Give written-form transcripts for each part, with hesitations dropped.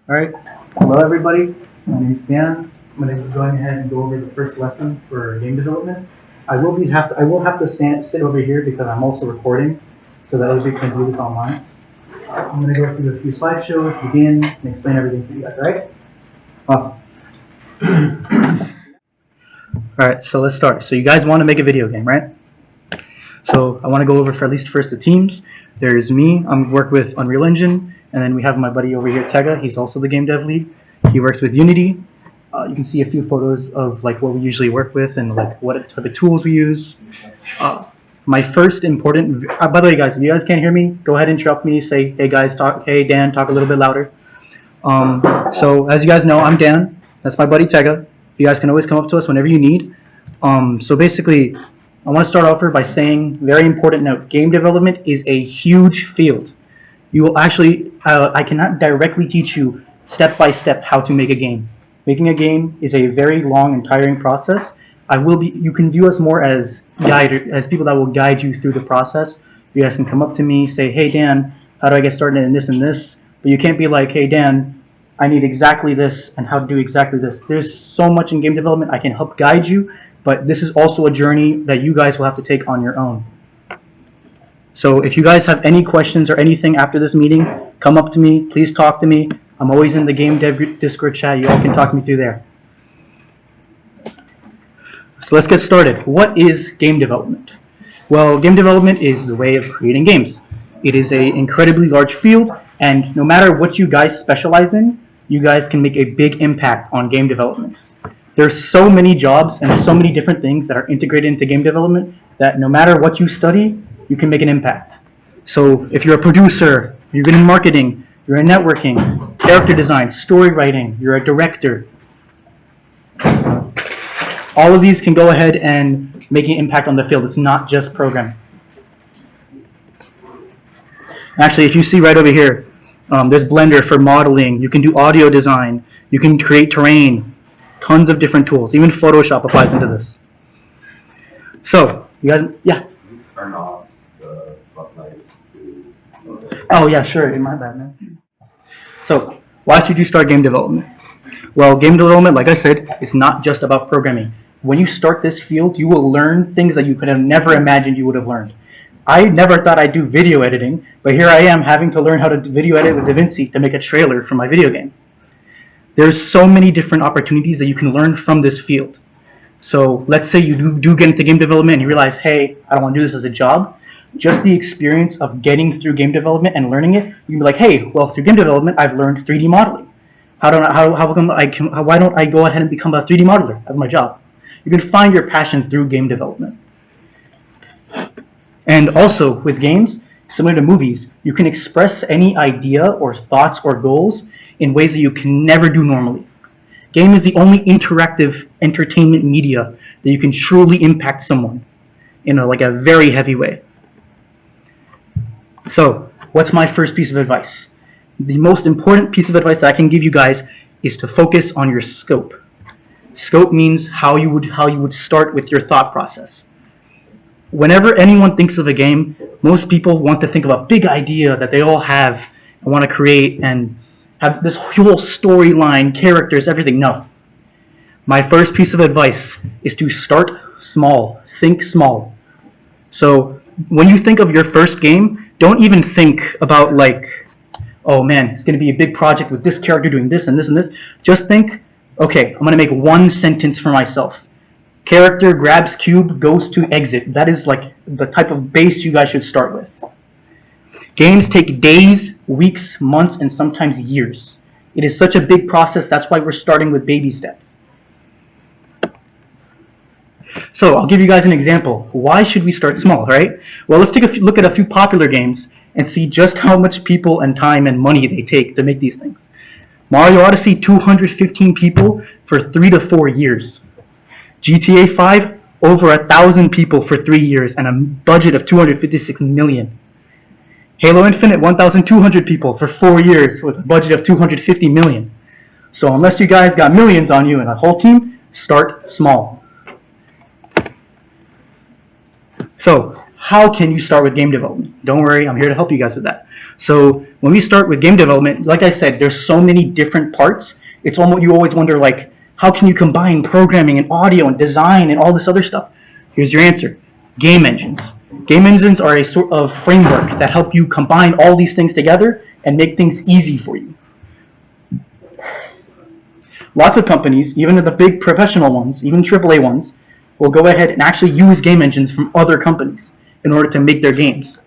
All right. Hello, everybody. My name is Dan. I'm going to be going ahead and go over the first lesson for game development. I will have to sit over here because I'm also recording, so that we can do this online. I'm going to go through a few slideshows, begin, and explain everything for you guys. All right? Awesome. All right. So let's start. So you guys want to make a video game, right? So I want to go over for at least first the teams. There's me. I'm work with Unreal Engine. And then we have my buddy over here, Tega. He's also the game dev lead. He works with Unity. You can see a few photos of like what we usually work with and like what type of tools we use. My first important. By the way, guys, if you guys can't hear me, go ahead and interrupt me. Say, hey guys, talk. Hey Dan, talk a little bit louder. So as you guys know, I'm Dan. That's my buddy Tega. You guys can always come up to us whenever you need. So basically, I want to start off by saying, very important note: game development is a huge field. You will actually, I cannot directly teach you step by step how to make a game. Making a game is a very long and tiring process. You can view us more as people that will guide you through the process. You guys can come up to me, say, hey Dan, how do I get started in this and this? But you can't be like, hey Dan, I need exactly this and how to do exactly this. There's so much in game development. I can help guide you, but this is also a journey that you guys will have to take on your own. So if you guys have any questions or anything after this meeting, come up to me. Please talk to me. I'm always in the game dev Discord chat. You all can talk me through there. So let's get started. What is game development? Well, game development is the way of creating games. It is an incredibly large field, and no matter what you guys specialize in, you guys can make a big impact on game development. There's so many jobs and so many different things that are integrated into game development that no matter what you study, you can make an impact. So if you're a producer, you're good in marketing, you're in networking, character design, story writing, you're a director, all of these can go ahead and make an impact on the field. It's not just programming. Actually, if you see right over here, there's Blender for modeling. You can do audio design. You can create terrain. Tons of different tools. Even Photoshop applies into this. So, you guys, yeah? Turn off the floodlights to... Oh, yeah, sure. My bad, man. So, why should you start game development? Well, game development, like I said, is not just about programming. When you start this field, you will learn things that you could have never imagined you would have learned. I never thought I'd do video editing, but here I am having to learn how to video edit with DaVinci to make a trailer for my video game. There's so many different opportunities that you can learn from this field. So let's say you do get into game development and you realize, hey, I don't want to do this as a job. Just the experience of getting through game development and learning it, you can be like, hey, well, through game development, I've learned 3D modeling. Why don't I go ahead and become a 3D modeler as my job? You can find your passion through game development. And also, with games, similar to movies, you can express any idea or thoughts or goals in ways that you can never do normally. Game is the only interactive entertainment media that you can truly impact someone in a very heavy way. So, what's my first piece of advice? The most important piece of advice that I can give you guys is to focus on your scope. Scope means how you would start with your thought process. Whenever anyone thinks of a game, most people want to think of a big idea that they all have and want to create and have this whole storyline, characters, everything. No. My first piece of advice is to start small. Think small. So when you think of your first game, don't even think about like, oh man, it's going to be a big project with this character doing this and this and this. Just think, okay, I'm going to make one sentence for myself. Character grabs cube, goes to exit. That is like the type of base you guys should start with. Games take days, weeks, months, and sometimes years. It is such a big process. That's why we're starting with baby steps. So I'll give you guys an example. Why should we start small, right? Well, let's take a look at a few popular games and see just how much people and time and money they take to make these things. Mario Odyssey, 215 people for 3 to 4 years. GTA 5, over 1,000 people for 3 years and a budget of 256 million. Halo Infinite, 1,200 people for 4 years with a budget of 250 million. So unless you guys got millions on you and a whole team, start small. So how can you start with game development? Don't worry, I'm here to help you guys with that. So when we start with game development, like I said, there's so many different parts. It's almost, you always wonder, like, how can you combine programming and audio and design and all this other stuff? Here's your answer. Game engines. Game engines are a sort of framework that help you combine all these things together and make things easy for you. Lots of companies, even the big professional ones, even AAA ones, will go ahead and actually use game engines from other companies in order to make their games.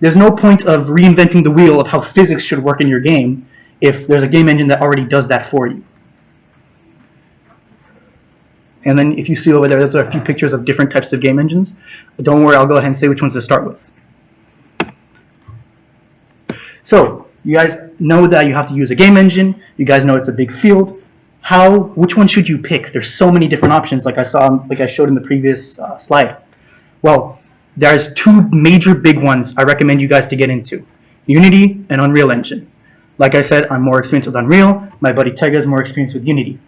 There's no point of reinventing the wheel of how physics should work in your game if there's a game engine that already does that for you. And then if you see over there, those are a few pictures of different types of game engines. But don't worry, I'll go ahead and say which ones to start with. So you guys know that you have to use a game engine. You guys know it's a big field. Which one should you pick? There's so many different options, like I showed in the previous slide. Well, there's two major big ones I recommend you guys to get into: Unity and Unreal Engine. Like I said, I'm more experienced with Unreal. My buddy Tega is more experienced with Unity.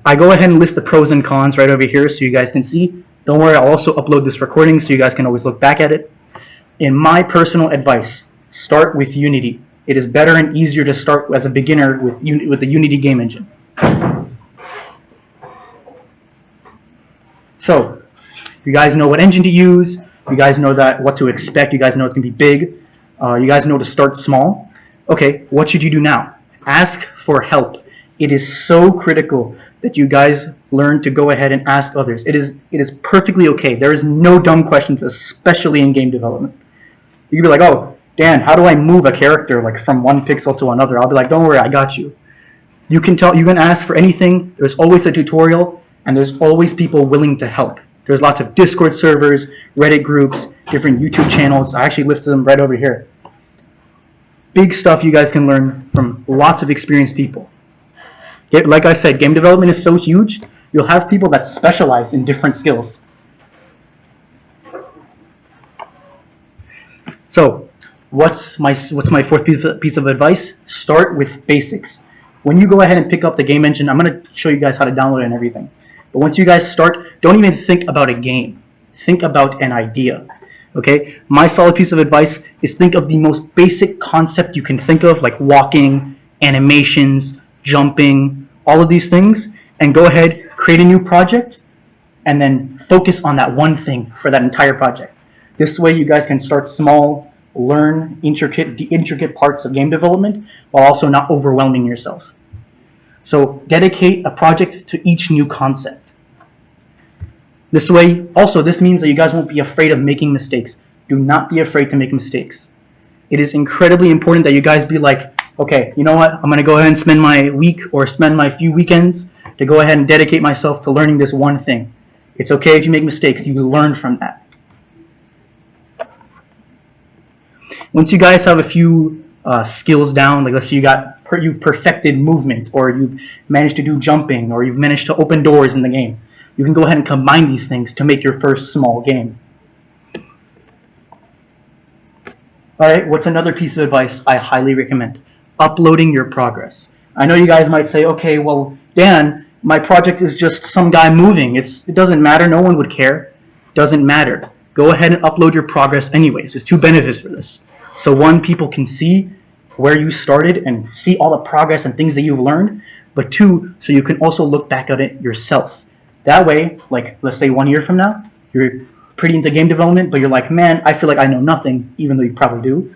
I go ahead and list the pros and cons right over here so you guys can see. Don't worry, I'll also upload this recording so you guys can always look back at it. In my personal advice, start with Unity. It is better and easier to start as a beginner with the Unity game engine. So, you guys know what engine to use. You guys know what to expect. You guys know it's going to be big. You guys know to start small. Okay, what should you do now? Ask for help. It is so critical that you guys learn to go ahead and ask others. It is perfectly okay. There is no dumb questions, especially in game development. You can be like, oh, Dan, how do I move a character like from one pixel to another? I'll be like, don't worry, I got you. You can ask for anything. There's always a tutorial, and there's always people willing to help. There's lots of Discord servers, Reddit groups, different YouTube channels. I actually listed them right over here. Big stuff you guys can learn from lots of experienced people. Like I said, game development is so huge, you'll have people that specialize in different skills. So, what's my fourth piece of advice? Start with basics. When you go ahead and pick up the game engine, I'm going to show you guys how to download it and everything. But once you guys start, don't even think about a game. Think about an idea. Okay? My solid piece of advice is think of the most basic concept you can think of, like walking, animations, jumping, all of these things, and go ahead, create a new project, and then focus on that one thing for that entire project. This way you guys can start small, learn the intricate parts of game development while also not overwhelming yourself. So dedicate a project to each new concept. This way, also, this means that you guys won't be afraid of making mistakes. Do not be afraid to make mistakes. It is incredibly important that you guys be like, okay, you know what? I'm going to go ahead and spend my week or spend my few weekends to go ahead and dedicate myself to learning this one thing. It's okay if you make mistakes. You learn from that. Once you guys have a few skills down, like let's say you've perfected movement, or you've managed to do jumping, or you've managed to open doors in the game, you can go ahead and combine these things to make your first small game. Alright, what's another piece of advice I highly recommend? Uploading your progress. I know you guys might say, okay, well, Dan, my project is just some guy moving. It doesn't matter. No one would care. Doesn't matter. Go ahead and upload your progress anyways. There's two benefits for this. So one, people can see where you started and see all the progress and things that you've learned. But two, so you can also look back at it yourself. That way, like let's say 1 year from now, you're pretty into game development, but you're like, man, I feel like I know nothing, even though you probably do.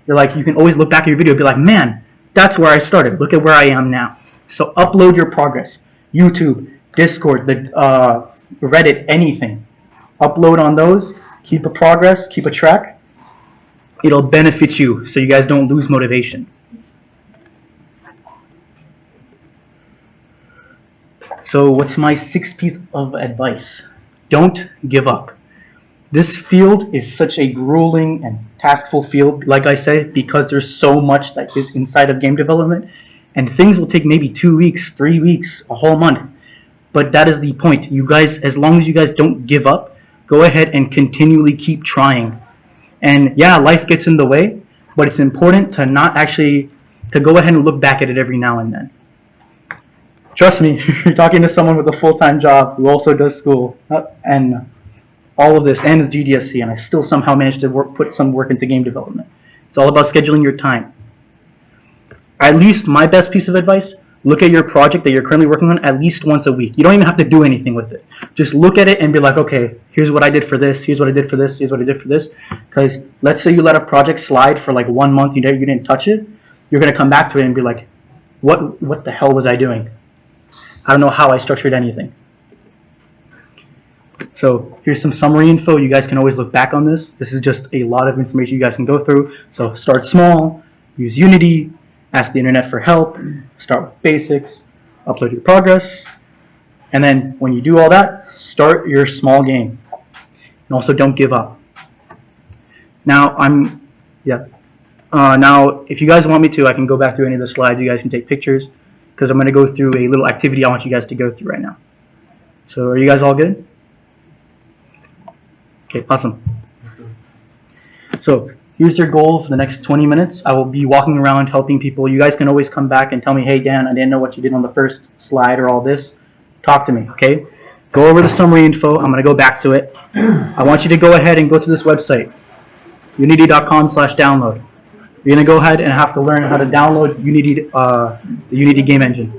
You're like, you can always look back at your video and be like, man, that's where I started. Look at where I am now. So upload your progress. YouTube, Discord, Reddit, anything. Upload on those. Keep a progress. Keep a track. It'll benefit you so you guys don't lose motivation. So what's my sixth piece of advice? Don't give up. This field is such a grueling and taskful field, like I said, because there's so much that is inside of game development, and things will take maybe 2 weeks, 3 weeks, a whole month. But that is the point. You guys, as long as you guys don't give up, go ahead and continually keep trying. And yeah, life gets in the way, but it's important to go ahead and look back at it every now and then. Trust me, you're talking to someone with a full-time job who also does school, and all of this and it's GDSC, and I still somehow managed to put some work into game development. It's all about scheduling your time. At least my best piece of advice, look at your project that you're currently working on at least once a week. You don't even have to do anything with it. Just look at it and be like, okay, here's what I did for this, here's what I did for this, here's what I did for this. Because let's say you let a project slide for like 1 month, you didn't touch it, you're going to come back to it and be like, what the hell was I doing? I don't know how I structured anything. So here's some summary info. You guys can always look back on this. This is just a lot of information you guys can go through. So start small, use Unity, ask the internet for help, start with basics, upload your progress, and then when you do all that, start your small game. And also don't give up. Now now if you guys want me to, I can go back through any of the slides. You guys can take pictures because I'm going to go through a little activity I want you guys to go through right now. So are you guys all good? Okay, awesome. So here's your goal for the next 20 minutes. I will be walking around helping people. You guys can always come back and tell me, hey, Dan, I didn't know what you did on the first slide or all this. Talk to me, okay? Go over the summary info. I'm going to go back to it. I want you to go ahead and go to this website, unity.com/download. You're going to go ahead and have to learn how to download Unity, the Unity game engine.